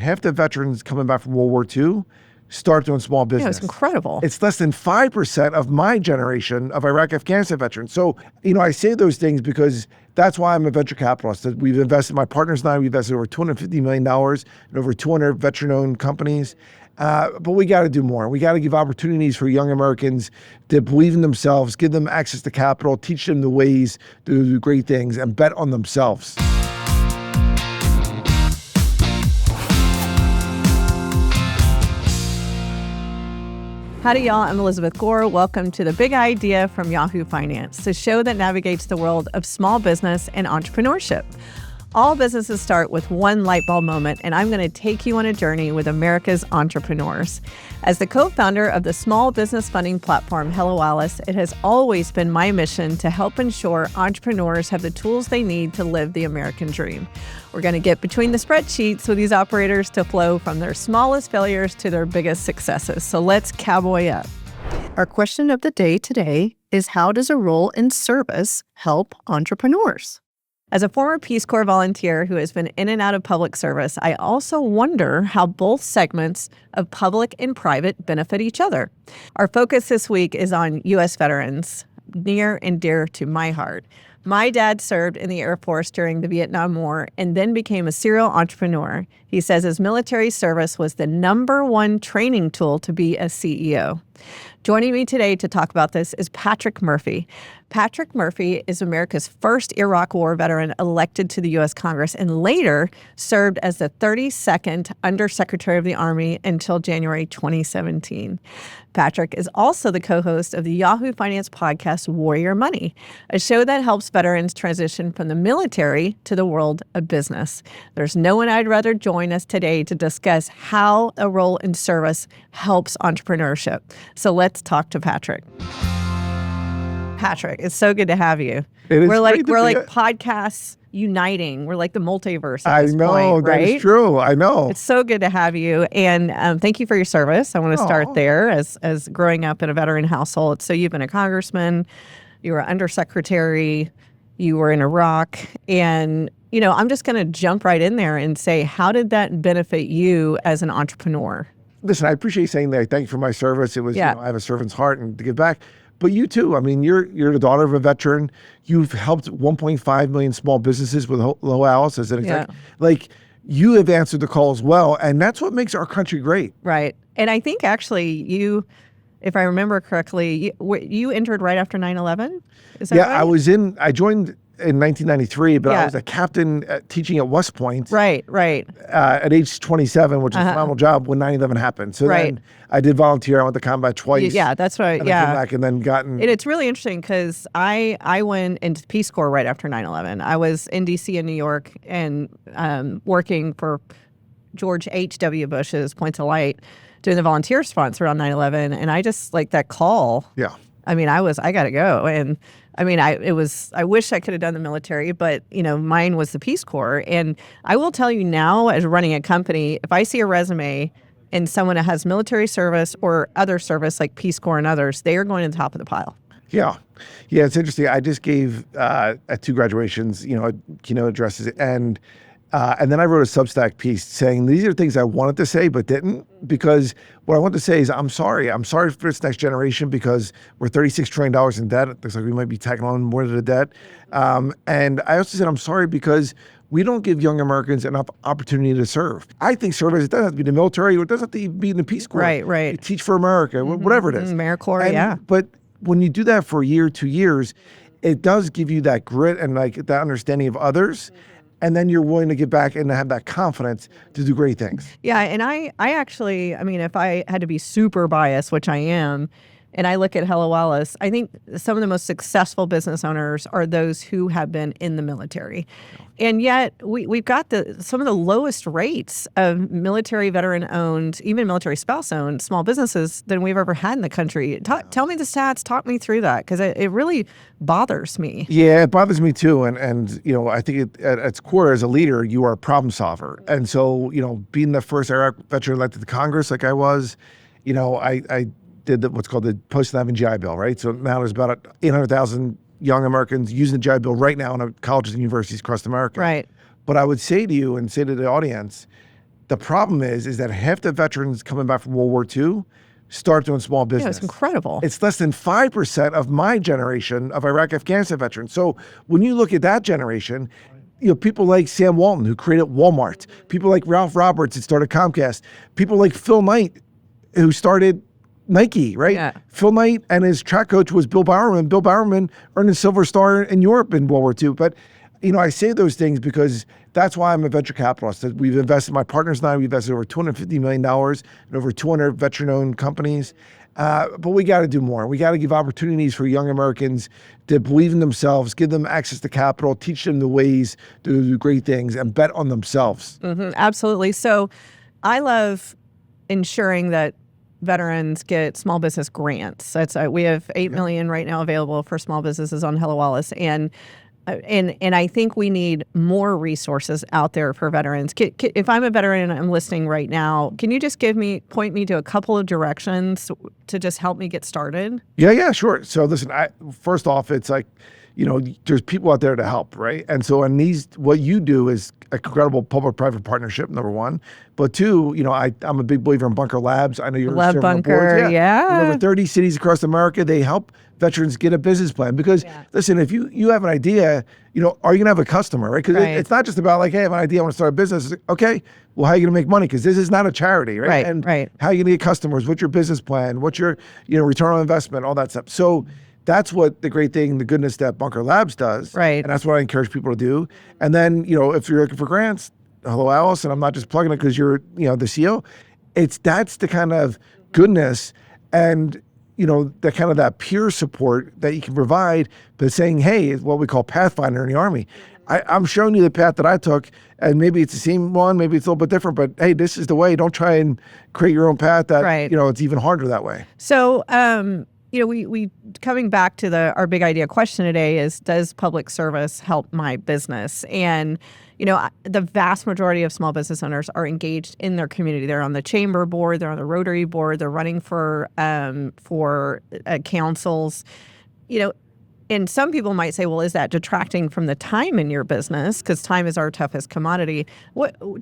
half the veterans coming back from World War II start doing small business. Yeah, it's incredible. It's less than 5% of my generation of Iraq, Afghanistan veterans. So, I say those things because that's why I'm a venture capitalist. We've invested, my partners and I, we've invested over $250 million in over 200 veteran-owned companies. But we got to do more. We got to give opportunities for young Americans to believe in themselves, give them access to capital, teach them the ways to do great things, and bet on themselves. Howdy, y'all. I'm Elizabeth Gore. Welcome to The Big Idea from Yahoo Finance, the show that navigates the world of small business and entrepreneurship. All businesses start with one light bulb moment, and I'm going to take you on a journey with America's entrepreneurs. As the co-founder of the small business funding platform Hello Alice, it has always been my mission to help ensure entrepreneurs have the tools they need to live the American dream. We're going to get between the spreadsheets with these operators to flow from their smallest failures to their biggest successes. So let's cowboy up. Our question of the day today is, how does a role in service help entrepreneurs? As a former Peace Corps volunteer who has been in and out of public service, I also wonder how both segments of public and private benefit each other. Our focus this week is on U.S. veterans, near and dear to my heart. My dad served in the Air Force during the Vietnam War and then became a serial entrepreneur. He says his military service was the #1 training tool to be a CEO. Joining me today to talk about this is Patrick Murphy. Patrick Murphy is America's first Iraq War veteran elected to the U.S. Congress and later served as the 32nd Undersecretary of the Army until January 2017. Patrick is also the co-host of the Yahoo Finance podcast Warrior Money, a show that helps veterans transition from the military to the world of business. There's no one I'd rather join us today to discuss how a role in service helps entrepreneurship. So let's talk to Patrick. Patrick, it's so good to have you. We're like podcasts uniting. We're like the multiverse at this point, right? That is true. I know. It's so good to have you. And thank you for your service. I want to start there as growing up in a veteran household. So you've been a congressman, you were undersecretary, you were in Iraq. And, I'm just going to jump right in there and say, how did that benefit you as an entrepreneur? Listen, I appreciate you saying that. Thank you for my service. It was, I have a servant's heart and to give back. But you too. I mean, you're the daughter of a veteran. You've helped 1.5 million small businesses with Hello Alice as an executive. Like, you have answered the call as well, and that's what makes our country great. Right. And I think actually you, if I remember correctly, you entered right after 9/11. Is that right? I joined in 1993, but I was a captain teaching at West Point. Right. At age 27, which is a phenomenal job when 9/11 happened. So then I did volunteer. I went to combat twice. Yeah, that's right. And I came back and then And it's really interesting because I went into the Peace Corps right after 9/11. I was in D.C. and New York and working for George H.W. Bush's Points of Light, doing the volunteer response around 9/11. And I just, like, that call. Yeah. I mean, I got to go. And I mean, I wish I could have done the military, but, mine was the Peace Corps. And I will tell you now, as running a company, if I see a resume and someone that has military service or other service like Peace Corps and others, they are going to the top of the pile. Yeah, it's interesting. I just gave at 2 graduations, keynote addresses, and then I wrote a Substack piece saying these are things I wanted to say but didn't, because what I want to say is I'm sorry. I'm sorry for this next generation because we're $36 trillion in debt. It looks like we might be tacking on more to the debt. And I also said I'm sorry because we don't give young Americans enough opportunity to serve. I think service, it doesn't have to be the military, or it doesn't have to be in the Peace Corps. Right. You teach for America, whatever it is. AmeriCorps, But when you do that for a year, 2 years, it does give you that grit and like that understanding of others. And then you're willing to get back and have that confidence to do great things. Yeah, and I actually, if I had to be super biased, which I am, and I look at Hello Alice, I think some of the most successful business owners are those who have been in the military. And yet we've got some of the lowest rates of military veteran-owned, even military spouse-owned small businesses than we've ever had in the country. Tell me the stats. Talk me through that, because it really bothers me. Yeah, it bothers me too. And I think at its core, as a leader, you are a problem solver. And so, being the first Iraq veteran elected to Congress like I was, I did what's called the post-9/11 GI Bill, right? So now there's about 800,000 young Americans using the GI Bill right now in colleges and universities across America. Right. But I would say to you and say to the audience, The problem is that half the veterans coming back from World War II start doing small business. Yeah, it's incredible. It's less than 5% of my generation of Iraq, Afghanistan veterans. So when you look at that generation, people like Sam Walton, who created Walmart, people like Ralph Roberts, who started Comcast, people like Phil Knight, who started Nike, right? Yeah. Phil Knight and his track coach was Bill Bowerman. Bill Bowerman earned a Silver Star in Europe in World War II. But, I say those things because that's why I'm a venture capitalist. We've invested, my partners and I, we've invested over $250 million in over 200 veteran-owned companies. But we got to do more. We got to give opportunities for young Americans to believe in themselves, give them access to capital, teach them the ways to do great things, and bet on themselves. Mm-hmm, absolutely. So I love ensuring that veterans get small business grants. We have $8 million right now available for small businesses on Hello Wallace. And I think we need more resources out there for veterans. If I'm a veteran and I'm listening right now, can you just point me to a couple of directions to just help me get started? Yeah, sure. So listen, first off, it's like, there's people out there to help, right? And so what you do is a incredible public-private partnership, number one. But two, I'm a big believer in Bunker Labs. I know you're Love serving on Bunker, boards. yeah. In over 30 cities across America, they help veterans get a business plan. Because listen, if you have an idea, are you going to have a customer, right? Because it's not just about like, hey, I have an idea, I want to start a business. Okay, well, how are you going to make money? Because this is not a charity, right? Right. How are you going to get customers? What's your business plan? What's your return on investment? All that stuff. So that's what the great thing, the goodness that Bunker Labs does. Right. And that's what I encourage people to do. And then, if you're looking for grants, hello, Alice, and I'm not just plugging it because you're, the CEO. That's the kind of goodness and, the kind of that peer support that you can provide, but saying, hey, it's what we call Pathfinder in the Army. I'm showing you the path that I took, and maybe it's the same one, maybe it's a little bit different, but hey, this is the way. Don't try and create your own path that, it's even harder that way. So, we coming back to our big idea question today is, does public service help my business? And, the vast majority of small business owners are engaged in their community. They're on the chamber board, they're on the Rotary board, they're running for councils, and some people might say, well, is that detracting from the time in your business? Because time is our toughest commodity.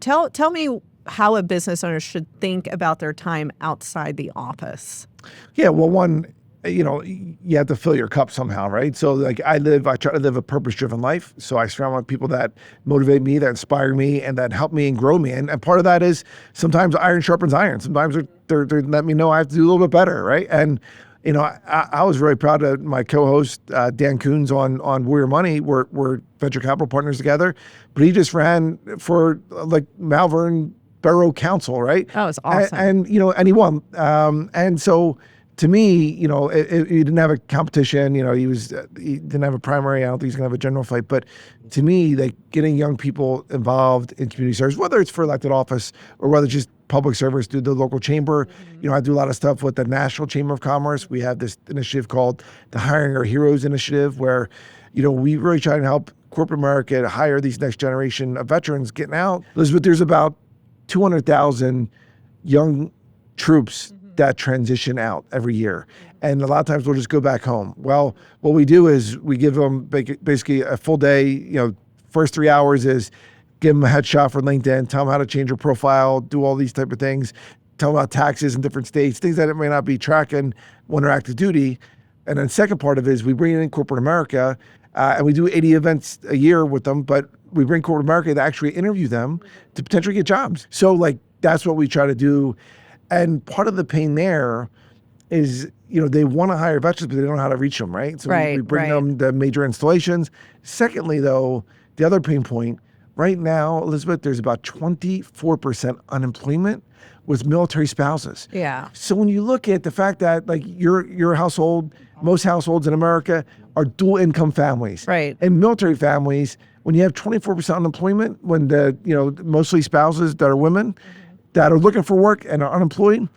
Tell me how a business owner should think about their time outside the office. Yeah, well, one, you have to fill your cup somehow, right? So like I try to live a purpose-driven life. So I surround myself with people that motivate me, that inspire me, and that help me and grow me. And part of that is sometimes iron sharpens iron. Sometimes they're letting me know I have to do a little bit better, right? And I was very proud of my co-host, Dan Coons on Warrior Money. We're venture capital partners together, but he just ran for like Malvern Borough Council, right? Oh, it's awesome. And and he won. And so to me, he didn't have a competition. He didn't have a primary. I don't think he's gonna have a general fight. But to me, like getting young people involved in community service, whether it's for elected office or whether it's just public service through the local chamber. I do a lot of stuff with the National Chamber of Commerce. We have this initiative called the Hiring Our Heroes Initiative, where, we really try to help corporate America to hire these next generation of veterans getting out. Elizabeth, there's about 200,000 young troops that transition out every year. And a lot of times we'll just go back home. Well, what we do is we give them basically a full day, first 3 hours is give them a headshot for LinkedIn, tell them how to change their profile, do all these type of things, tell them about taxes in different states, things that it may not be tracking when they're active duty. And then second part of it is we bring in corporate America and we do 80 events a year with them, but we bring corporate America to actually interview them to potentially get jobs. So that's what we try to do. And part of the pain there is, they want to hire veterans, but they don't know how to reach them, right? So we bring them the major installations. Secondly, though, the other pain point, right now, Elizabeth, there's about 24% unemployment with military spouses. Yeah. So when you look at the fact that your household, most households in America are dual income families. Right. And military families, when you have 24% unemployment, when mostly spouses that are women that are looking for work and are unemployed,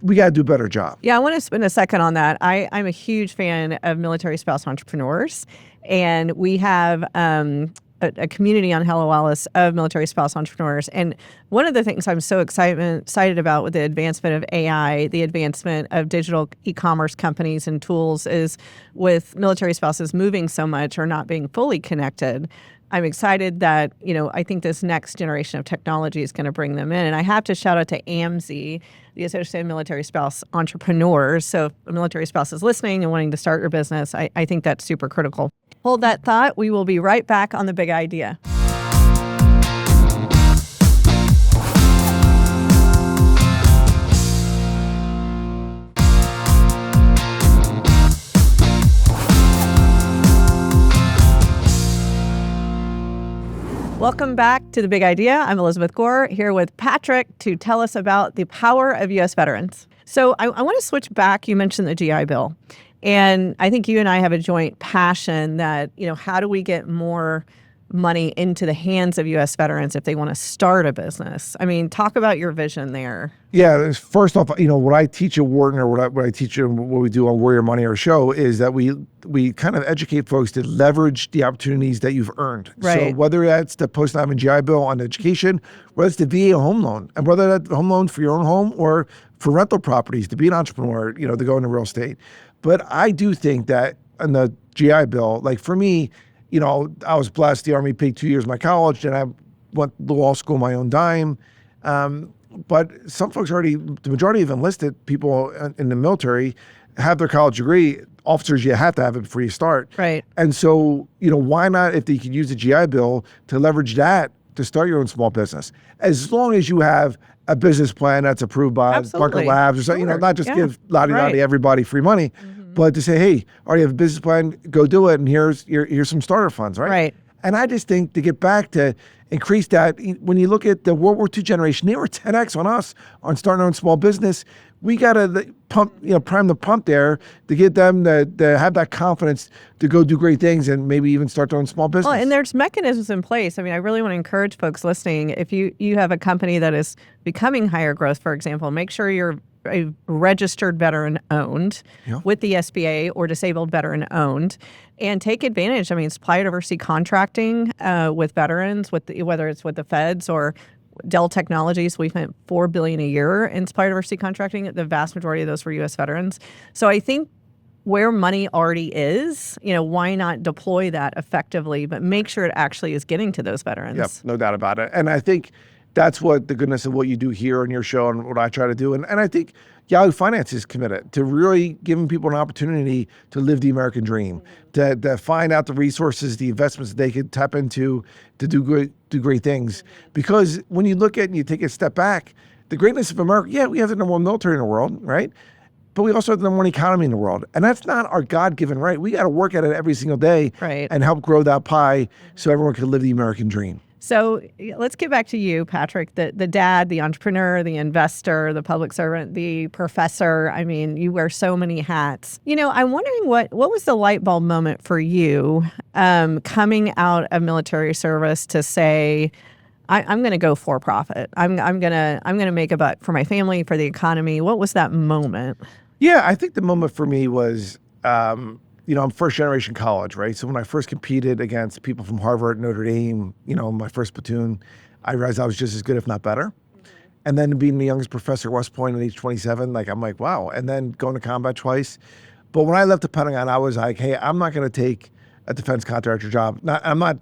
we got to do a better job. Yeah, I want to spend a second on that. I'm a huge fan of military spouse entrepreneurs, and we have a community on Hello Alice of military spouse entrepreneurs. And one of the things I'm so excited about with the advancement of AI, the advancement of digital e-commerce companies and tools, is with military spouses moving so much or not being fully connected, I'm excited that, I think this next generation of technology is going to bring them in. And I have to shout out to AMZ, the Associated Military Spouse Entrepreneurs. So if a military spouse is listening and wanting to start your business, I think that's super critical. Hold that thought. We will be right back on The Big Idea. Welcome back to The Big Idea. I'm Elizabeth Gore here with Patrick to tell us about the power of U.S. veterans. So I want to switch back. You mentioned the GI Bill. And I think you and I have a joint passion that, how do we get more money into the hands of U.S. veterans if they want to start a business? I mean, talk about your vision there. Yeah, first off, what I teach at Wharton, or what I teach and what we do on Warrior Money, our show, is that we kind of educate folks to leverage the opportunities that you've earned. Right. So whether that's the post-9/11 GI Bill on education, whether it's the VA home loan, and whether that's home loan for your own home or for rental properties, to be an entrepreneur, to go into real estate. But I do think that in the GI Bill, like for me, I was blessed. The Army paid 2 years of my college, and I went to law school on my own dime. But some folks the majority of enlisted people in the military have their college degree. Officers, you have to have it before you start. Right. And so, why not, if they could use the GI Bill to leverage that to start your own small business, as long as you have a business plan that's approved by Parker Labs or something, not just give lottie everybody free money, but to say, hey, already have a business plan, go do it, and here's some starter funds, right? Right. And I just think to get back to increase that, when you look at the World War II generation, they were 10x on us on starting our own small business. We got to prime the pump there to get them to have that confidence to go do great things and maybe even start their own small business. Well, and there's mechanisms in place. I mean, I really want to encourage folks listening, if you have a company that is becoming higher growth, for example, make sure you're a registered veteran owned with the SBA or disabled veteran owned, and take advantage. I mean, supply diversity contracting with veterans, whether it's with the feds or Dell Technologies. We spent $4 billion a year in supply diversity contracting. The vast majority of those were U.S. veterans. So I think where money already is, why not deploy that effectively, but make sure it actually is getting to those veterans. Yep, no doubt about it. And I think that's what the goodness of what you do here on your show and what I try to do. And I think Yahoo Finance is committed to really giving people an opportunity to live the American dream, to find out the resources, the investments that they could tap into to do great things. Because when you look at and you take a step back, the greatness of America, we have the number one military in the world, right? But we also have the number one economy in the world. And that's not our God-given right. We got to work at it every single day and help grow that pie so everyone can live the American dream. So let's get back to you, Patrick, the dad, the entrepreneur, the investor, the public servant, the professor. I mean, you wear so many hats. I'm wondering what was the light bulb moment for you coming out of military service to say, I'm going to go for profit. I'm going to make a buck for my family, for the economy. What was that moment? Yeah, I think the moment for me was, I'm first generation college, right? So when I first competed against people from Harvard, Notre Dame, my first platoon, I realized I was just as good, if not better. And then being the youngest professor at West Point at age 27, I'm like, wow. And then going to combat twice. But when I left the Pentagon, I was like, hey, I'm not going to take a defense contractor job. I'm not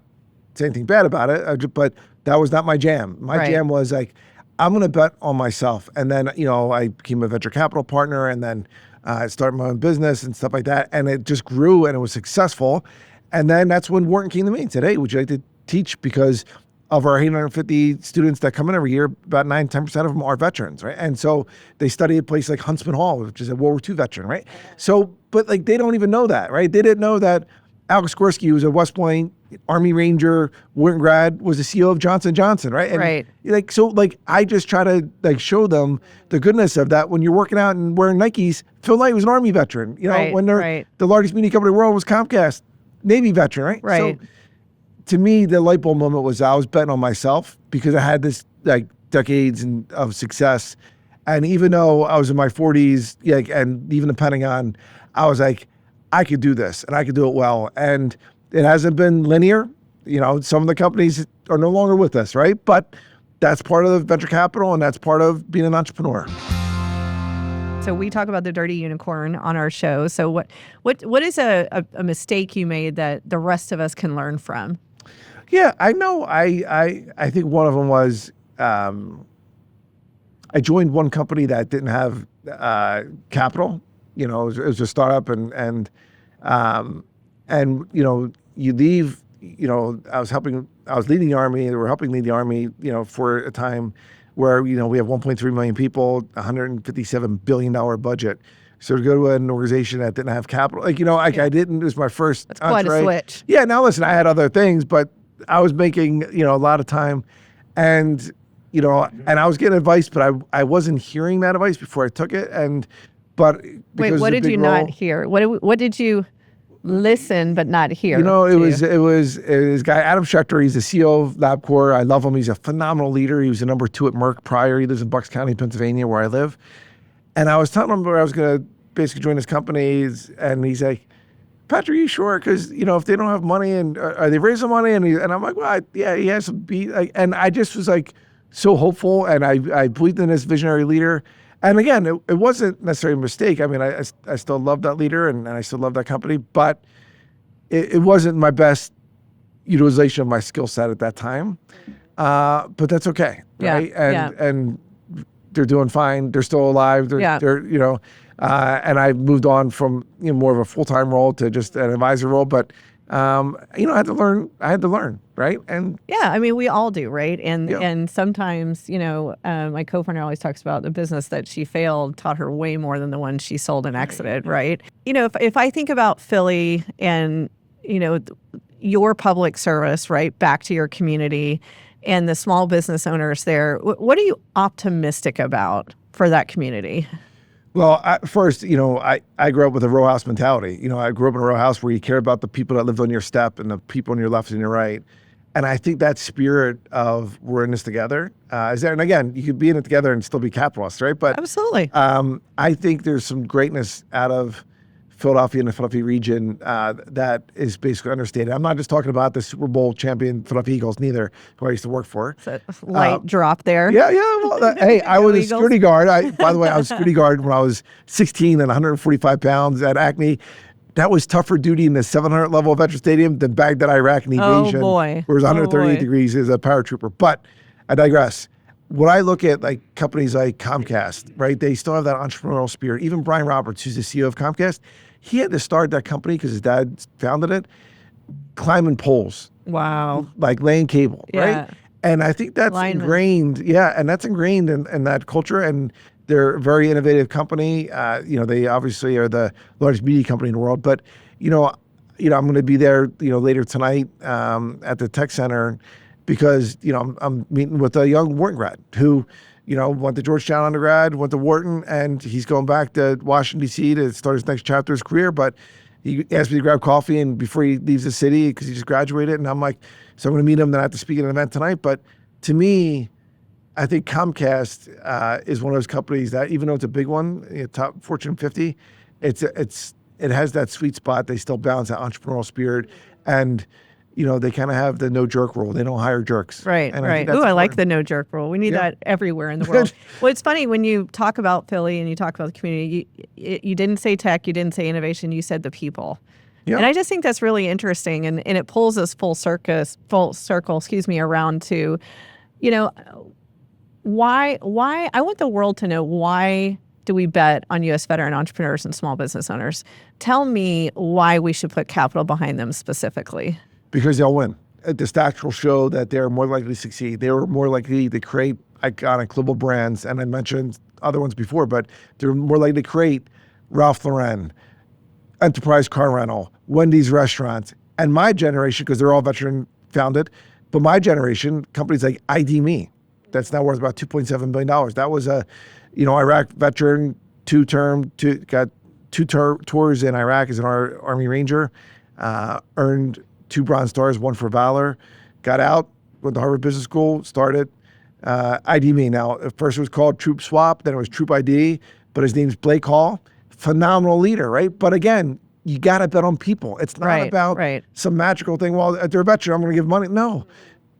saying anything bad about it, but that was not my jam. My jam was like, I'm going to bet on myself. And then, I became a venture capital partner, and then I started my own business and stuff like that. And it just grew and it was successful. And then that's when Wharton came to me and said, hey, would you like to teach? Because of our 850 students that come in every year, about 10% of them are veterans, right? And so they study at a place like Huntsman Hall, which is a World War II veteran, right? So, but they don't even know that, right? They didn't know that Alex Gorski, who was a West Point Army Ranger, Wharton grad, was the CEO of Johnson & Johnson, right? And I just try to show them the goodness of that. When you're working out and wearing Nikes, Phil Knight was an Army veteran. When the largest media company in the world was Comcast, Navy veteran, right? Right. So to me, the light bulb moment was I was betting on myself because I had this decades of success. And even though I was in my 40s, and even the Pentagon, I was like, I could do this and I could do it well. And it hasn't been linear. Some of the companies are no longer with us, right? But that's part of the venture capital and that's part of being an entrepreneur. So we talk about the dirty unicorn on our show. So what is a mistake you made that the rest of us can learn from? Yeah, I know. I think one of them was I joined one company that didn't have capital. It was a startup, and you leave. I was leading the army. We were helping lead the army. For a time where we have 1.3 million people, $157 billion budget. So to go to an organization that didn't have capital, I didn't. It was my first. That's quite a switch. Yeah. Now listen, I had other things, but I was making a lot of time, and and I was getting advice, but I wasn't hearing that advice before I took it. But wait, what did you not hear? What did you listen but not hear? It was guy Adam Schechter. He's the CEO of LabCorp. I love him. He's a phenomenal leader. He was the number 2 at Merck prior. He lives in Bucks County, Pennsylvania, where I live. And I was telling him where I was going to basically join his companies, and he's like, Patrick, are you sure? Because if they don't have money, and are they raising money? And I'm like, well, yeah, he has some beat. And I just was like so hopeful, and I believed in this visionary leader. And again, it wasn't necessarily a mistake. I mean, I still love that leader, and I still love that company, but it wasn't my best utilization of my skill set at that time. But that's okay, right? And they're doing fine. They're still alive. They're and I moved on from more of a full-time role to just an advisor role. But I had to learn, right? And yeah, I mean, we all do, right? And sometimes, my co-founder always talks about the business that she failed taught her way more than the one she sold and exited, right? If I think about Philly and your public service, right, back to your community and the small business owners there, what are you optimistic about for that community? Well, first, I grew up with a row house mentality. I grew up in a row house where you care about the people that lived on your step and the people on your left and your right. And I think that spirit of we're in this together is there. And again, you could be in it together and still be capitalists, right? But absolutely. I think there's some greatness out of Philadelphia and the Philadelphia region that is basically understated. I'm not just talking about the Super Bowl champion Philadelphia Eagles, neither, who I used to work for. It's a light drop there. Yeah. Well, hey, I was a security guard. By the way, I was a security guard when I was 16 and 145 pounds at Acme. That was tougher duty in the 700 level of Veterans Stadium than Baghdad, Iraq, and invasion. Oh, boy. Where it was 138 degrees as a paratrooper. But I digress. When I look at companies like Comcast, right, they still have that entrepreneurial spirit. Even Brian Roberts, who's the CEO of Comcast, he had to start that company because his dad founded it, climbing poles. Wow. Like laying cable, right? And I think that's ingrained. Yeah, and that's ingrained in that culture. And they're a very innovative company. They obviously are the largest media company in the world. But, I'm going to be there, later tonight at the tech center because, I'm meeting with a young Wharton grad who, went to Georgetown undergrad, went to Wharton, and he's going back to Washington, D.C. to start his next chapter of his career. But he asked me to grab coffee and before he leaves the city because he just graduated. And I'm like, so I'm going to meet him. Then I have to speak at an event tonight. But to me, I think Comcast is one of those companies that, even though it's a big one, top Fortune 50, it has that sweet spot. They still balance that entrepreneurial spirit. And they kind of have the no jerk rule. They don't hire jerks. Right, right. Ooh, I like the no jerk rule. We need that everywhere in the world. Well, it's funny when you talk about Philly and you talk about the community, you didn't say tech, you didn't say innovation, you said the people. Yep. And I just think that's really interesting. And it pulls us full circle, around to, why I want the world to know why do we bet on U.S. veteran entrepreneurs and small business owners? Tell me why we should put capital behind them specifically. Because they'll win. The stats will show that they're more likely to succeed. They were more likely to create iconic global brands, and I mentioned other ones before, but they're more likely to create Ralph Lauren, Enterprise Car Rental, Wendy's restaurants, and my generation, because they're all veteran founded, but my generation, companies like ID Me, that's now worth about $2.7 billion. That was a, Iraq veteran, got two tours in Iraq as an Army Ranger, earned 2 Bronze Stars, 1 for Valor, got out, went to Harvard Business School, started ID Me. Now, at first it was called Troop Swap, then it was Troop ID, but his name's Blake Hall. Phenomenal leader, right? But again, you got to bet on people. It's not about some magical thing. Well, if they're a veteran, I'm going to give money. No.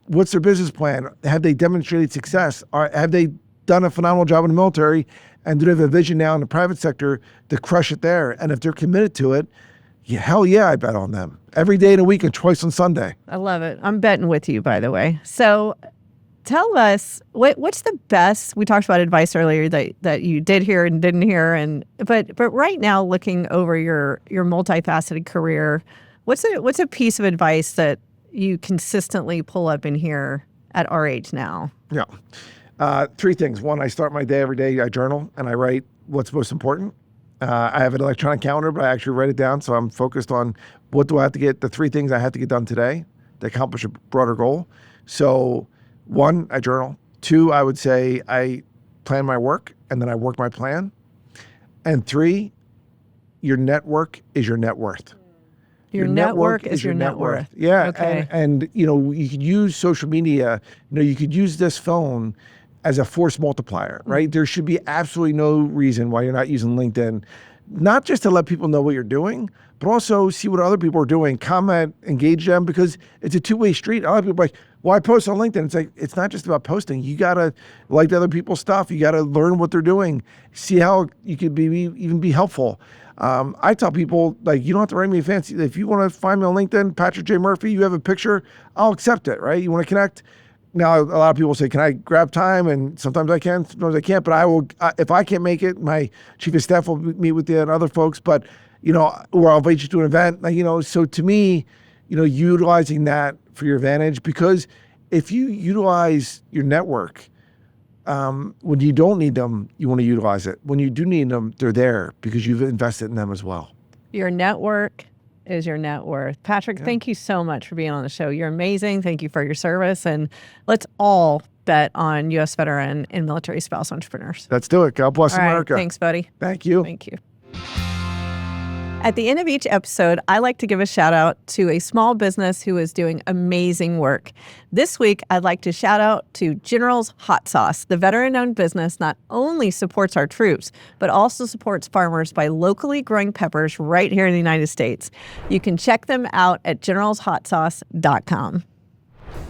What's their business plan? Have they demonstrated success? Have they done a phenomenal job in the military? And do they have a vision now in the private sector to crush it there? And if they're committed to it, Yeah, hell yeah, I bet on them every day in a week and twice on Sunday. I love it. I'm betting with you, by the way. So tell us what's the best. We talked about advice earlier that you did hear and didn't hear, but right now, looking over your multifaceted career, what's a piece of advice that you consistently pull up in here at our age now? Yeah, three things. One, I start my day every day. I journal and I write what's most important. I have an electronic calendar, but I actually write it down. So I'm focused on what do I have to get, the three things I have to get done today to accomplish a broader goal. So one, I journal. Two, I would say I plan my work and then I work my plan. And three, your network is your net worth. Your network is your net worth. Yeah. Okay. And, you could use social media, you could use this phone as a force multiplier, right? There should be absolutely no reason why you're not using LinkedIn, not just to let people know what you're doing, but also see what other people are doing, comment, engage them, because it's a two-way street. A lot of people are like, well, I post on LinkedIn. It's like, it's not just about posting. You got to like other people's stuff. You got to learn what they're doing, see how you could even be helpful. I tell people, like, you don't have to write me a fancy. If you want to find me on LinkedIn, Patrick J. Murphy, you have a picture, I'll accept it, right? You want to connect? Now, a lot of people say, can I grab time? And sometimes I can, sometimes I can't. But I will, if I can't make it, my chief of staff will meet with you and other folks. But, or I'll invite you to an event. So to me, utilizing that for your advantage, because if you utilize your network, when you don't need them, you want to utilize it. When you do need them, they're there because you've invested in them as well. Your network is your net worth. Patrick, thank you so much for being on the show. You're amazing. Thank you for your service. And let's all bet on U.S. veteran and military spouse entrepreneurs. Let's do it. God bless America. Right, thanks, buddy. Thank you. Thank you. At the end of each episode, I like to give a shout out to a small business who is doing amazing work. This week, I'd like to shout out to General's Hot Sauce. The veteran-owned business not only supports our troops, but also supports farmers by locally growing peppers right here in the United States. You can check them out at generalshotsauce.com.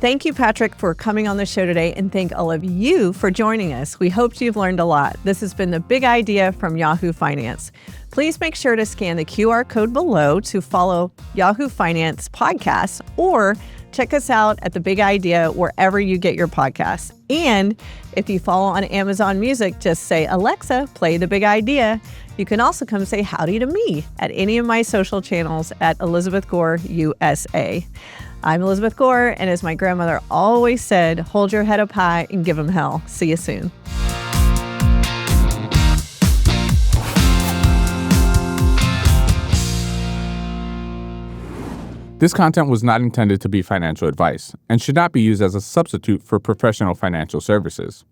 Thank you, Patrick, for coming on the show today, and thank all of you for joining us. We hope you've learned a lot. This has been The Big Idea from Yahoo Finance. Please make sure to scan the QR code below to follow Yahoo Finance podcasts, or check us out at The Big Idea wherever you get your podcasts. And if you follow on Amazon Music, just say, Alexa, play The Big Idea. You can also come say howdy to me at any of my social channels at Elizabeth Gore USA. I'm Elizabeth Gore, and as my grandmother always said, hold your head up high and give them hell. See you soon. This content was not intended to be financial advice and should not be used as a substitute for professional financial services.